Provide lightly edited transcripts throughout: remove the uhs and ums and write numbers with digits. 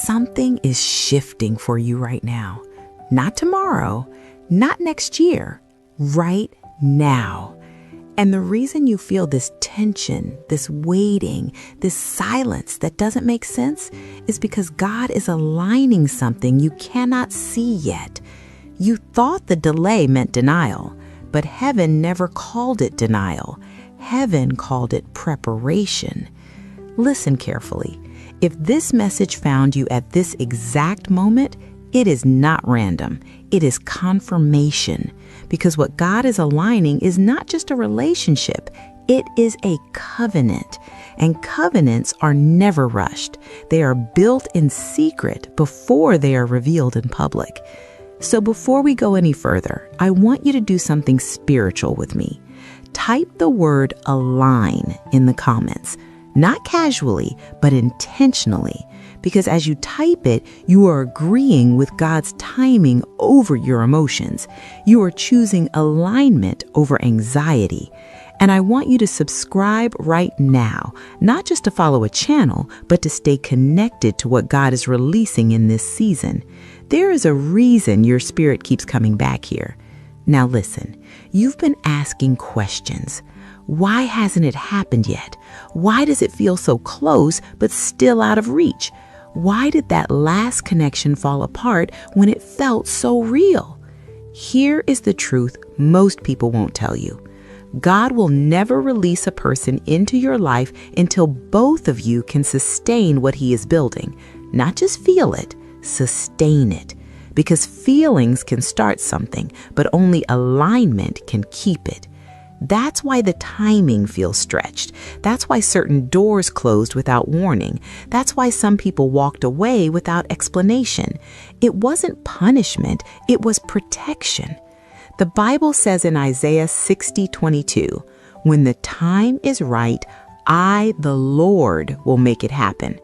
something is shifting for you right now. Not tomorrow, not next year, right now. And the reason you feel this tension, this waiting, this silence that doesn't make sense is because God is aligning something you cannot see yet. You thought the delay meant denial, but heaven never called it denial. Heaven called it preparation. Listen carefully. If this message found you at this exact moment, it is not random. It is confirmation. Because what God is aligning is not just a relationship, it is a covenant. And covenants are never rushed. They are built in secret before they are revealed in public. So before we go any further, I want you to do something spiritual with me. Type the word align in the comments. Not casually, but intentionally, because as you type it, you are agreeing with God's timing over your emotions. You are choosing alignment over anxiety. And I want you to subscribe right now, not just to follow a channel, but to stay connected to what God is releasing in this season. There is a reason your spirit keeps coming back here. Now listen, you've been asking questions. Why hasn't it happened yet? Why does it feel so close but still out of reach? Why did that last connection fall apart when it felt so real? Here is the truth most people won't tell you. God will never release a person into your life until both of you can sustain what He is building. Not just feel it, sustain it. Because feelings can start something, but only alignment can keep it. That's why the timing feels stretched. That's why certain doors closed without warning. That's why some people walked away without explanation. It wasn't punishment, it was protection. The Bible says in Isaiah 60:22, "When the time is right, I, the Lord, will make it happen."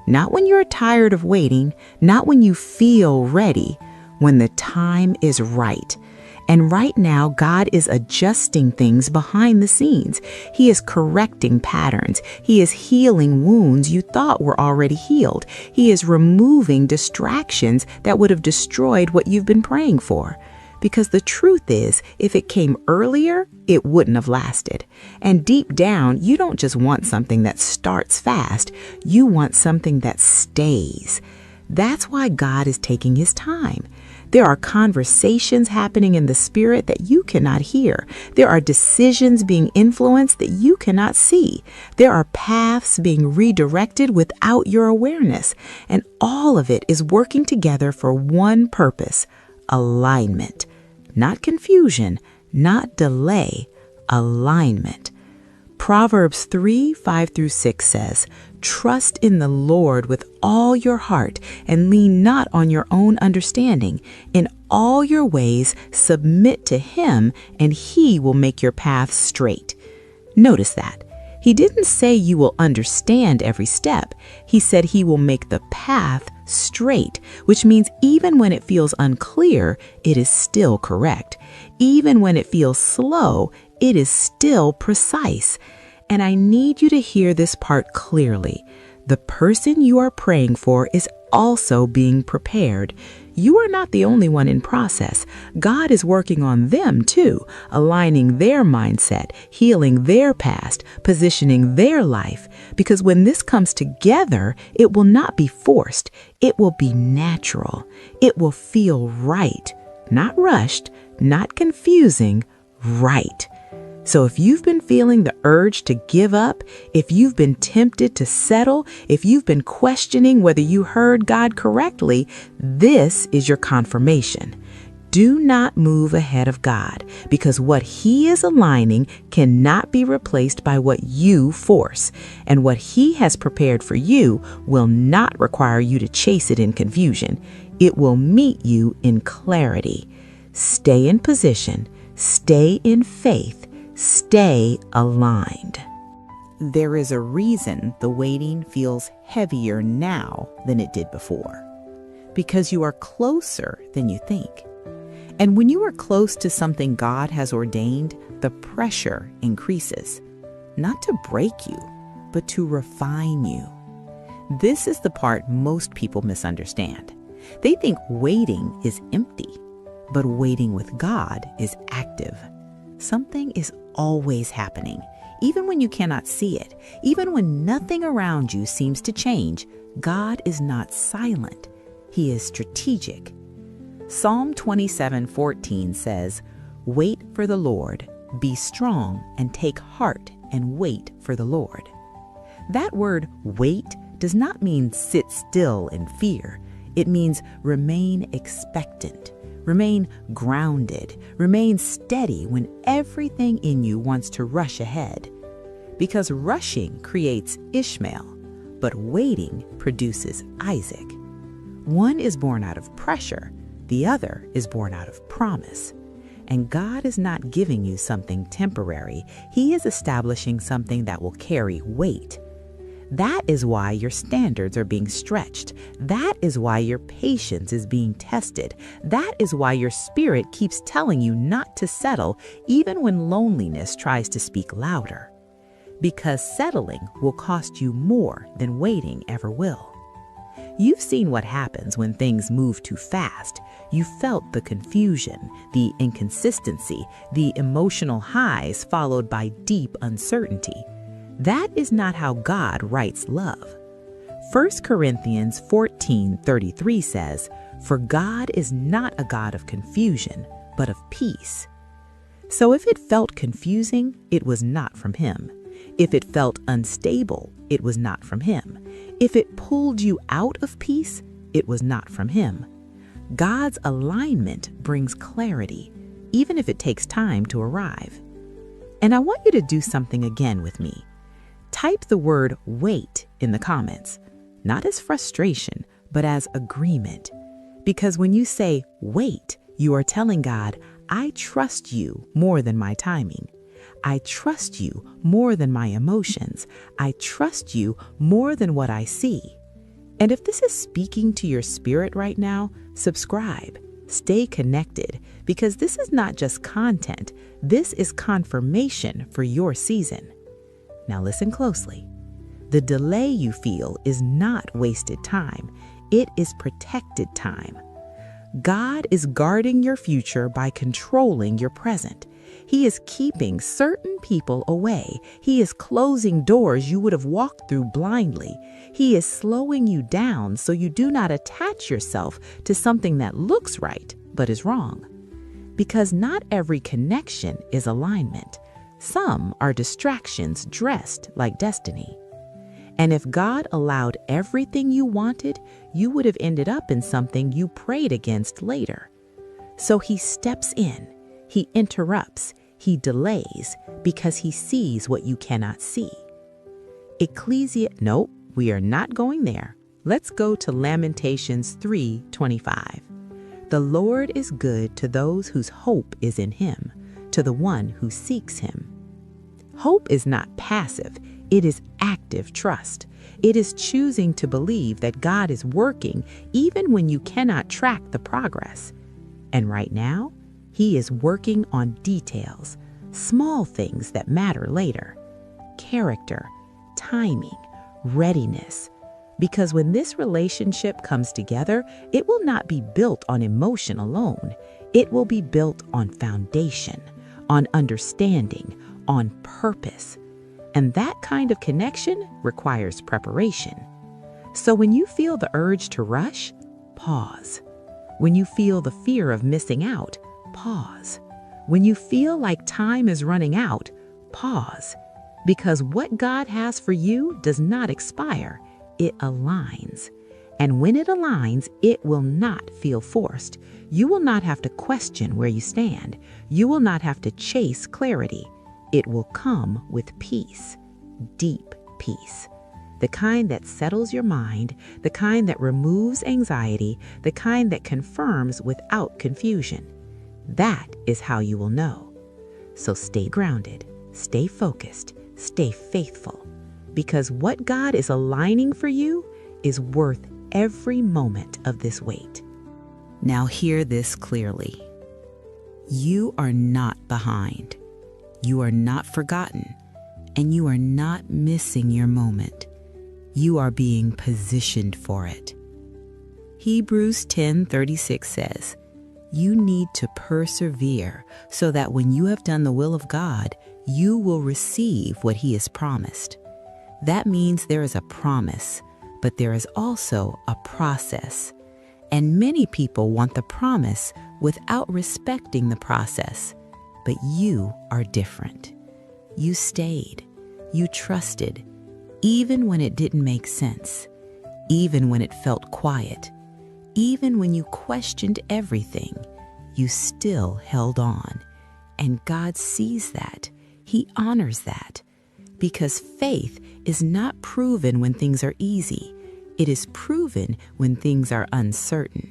Not when you're tired of waiting, not when you feel ready, when the time is right. And right now, God is adjusting things behind the scenes. He is correcting patterns. He is healing wounds you thought were already healed. He is removing distractions that would have destroyed what you've been praying for. Because the truth is, if it came earlier, it wouldn't have lasted. And deep down, you don't just want something that starts fast. You want something that stays. That's why God is taking His time. There are conversations happening in the spirit that you cannot hear. There are decisions being influenced that you cannot see. There are paths being redirected without your awareness. And all of it is working together for one purpose: alignment. Not confusion, not delay, alignment. Proverbs 3:5-6 says, "Trust in the Lord with all your heart and lean not on your own understanding. In all your ways submit to Him, and He will make your path straight." Notice that. He didn't say you will understand every step. He said He will make the path straight, which means even when it feels unclear, it is still correct. Even when it feels slow, it is still precise. And I need you to hear this part clearly. The person you are praying for is also being prepared. You are not the only one in process. God is working on them too, aligning their mindset, healing their past, positioning their life. Because when this comes together, it will not be forced. It will be natural. It will feel right. Not rushed, not confusing, right. So if you've been feeling the urge to give up, if you've been tempted to settle, if you've been questioning whether you heard God correctly, this is your confirmation. Do not move ahead of God, because what He is aligning cannot be replaced by what you force. And what He has prepared for you will not require you to chase it in confusion. It will meet you in clarity. Stay in position, stay in faith, stay aligned. There is a reason the waiting feels heavier now than it did before. Because you are closer than you think. And when you are close to something God has ordained, the pressure increases. Not to break you, but to refine you. This is the part most people misunderstand. They think waiting is empty, but waiting with God is active. Something is always happening, even when you cannot see it, even when nothing around you seems to change. God is not silent. He is strategic. Psalm 27:14 says, "Wait for the Lord, be strong and take heart and wait for the Lord." That word wait does not mean sit still in fear. It means remain expectant, remain grounded, remain steady when everything in you wants to rush ahead. Because rushing creates Ishmael, but waiting produces Isaac. One is born out of pressure, the other is born out of promise. And God is not giving you something temporary. He is establishing something that will carry weight. That is why your standards are being stretched. That is why your patience is being tested. That is why your spirit keeps telling you not to settle, even when loneliness tries to speak louder. Because settling will cost you more than waiting ever will. You've seen what happens when things move too fast. You felt the confusion, the inconsistency, the emotional highs followed by deep uncertainty. That is not how God writes love. 1 Corinthians 14:33 says, "For God is not a God of confusion, but of peace." So if it felt confusing, it was not from Him. If it felt unstable, it was not from Him. If it pulled you out of peace, it was not from Him. God's alignment brings clarity, even if it takes time to arrive. And I want you to do something again with me. Type the word wait in the comments, not as frustration, but as agreement. Because when you say wait, you are telling God, I trust you more than my timing. I trust you more than my emotions. I trust you more than what I see. And if this is speaking to your spirit right now, subscribe, stay connected, because this is not just content. This is confirmation for your season. Now listen closely. The delay you feel is not wasted time. It is protected time. God is guarding your future by controlling your present. He is keeping certain people away. He is closing doors you would have walked through blindly. He is slowing you down so you do not attach yourself to something that looks right but is wrong. Because not every connection is alignment. Some are distractions dressed like destiny. And if God allowed everything you wanted, you would have ended up in something you prayed against later. So He steps in. He interrupts, He delays, because He sees what you cannot see. Nope, we are not going there. Let's go to Lamentations 3:25. The Lord is good to those whose hope is in Him, to the one who seeks Him. Hope is not passive, it is active trust. It is choosing to believe that God is working even when you cannot track the progress. And right now, He is working on details, small things that matter later. Character, timing, readiness. Because when this relationship comes together, it will not be built on emotion alone. It will be built on foundation, on understanding, on purpose. And that kind of connection requires preparation. So when you feel the urge to rush, pause. When you feel the fear of missing out, pause. When you feel like time is running out, pause. Because what God has for you does not expire, it aligns. And when it aligns, it will not feel forced. You will not have to question where you stand. You will not have to chase clarity. It will come with peace, deep peace. The kind that settles your mind, the kind that removes anxiety, the kind that confirms without confusion. That is how you will know. So stay grounded, stay focused, stay faithful, because what God is aligning for you is worth every moment of this wait. Now hear this clearly. You are not behind. You are not forgotten, and you are not missing your moment. You are being positioned for it. Hebrews 10:36 says, "You need to persevere so that when you have done the will of God, you will receive what He has promised." That means there is a promise, but there is also a process. And many people want the promise without respecting the process. But you are different. You stayed. You trusted, even when it didn't make sense, even when it felt quiet, even when you questioned everything, you still held on. And God sees that. He honors that. Because faith is not proven when things are easy. It is proven when things are uncertain.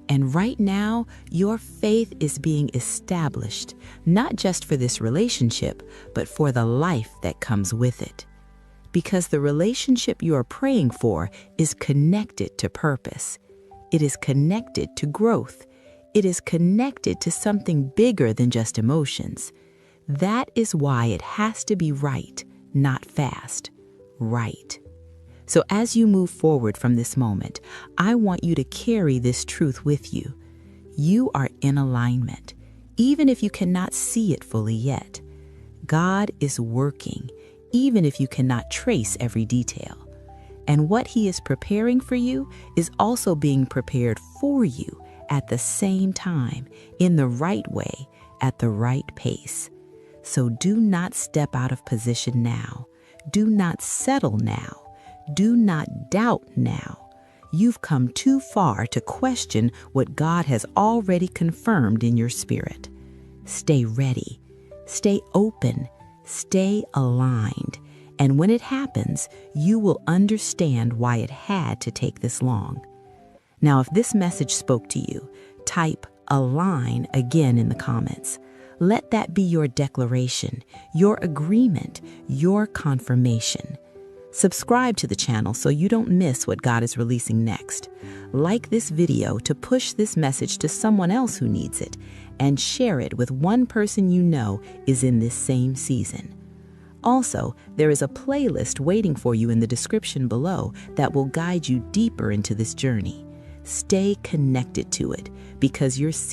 And right now, your faith is being established, not just for this relationship, but for the life that comes with it. Because the relationship you are praying for is connected to purpose. It is connected to growth. It is connected to something bigger than just emotions. That is why it has to be right, not fast. Right. So as you move forward from this moment, I want you to carry this truth with you. You are in alignment, even if you cannot see it fully yet. God is working, even if you cannot trace every detail. And what He is preparing for you is also being prepared for you at the same time, in the right way, at the right pace. So do not step out of position now. Do not settle now. Do not doubt now. You've come too far to question what God has already confirmed in your spirit. Stay ready. Stay open. Stay aligned. And when it happens, you will understand why it had to take this long. Now, if this message spoke to you, type "align" again in the comments. Let that be your declaration, your agreement, your confirmation. Subscribe to the channel so you don't miss what God is releasing next. Like this video to push this message to someone else who needs it, and share it with one person you know is in this same season. Also, there is a playlist waiting for you in the description below that will guide you deeper into this journey. Stay connected to it because your season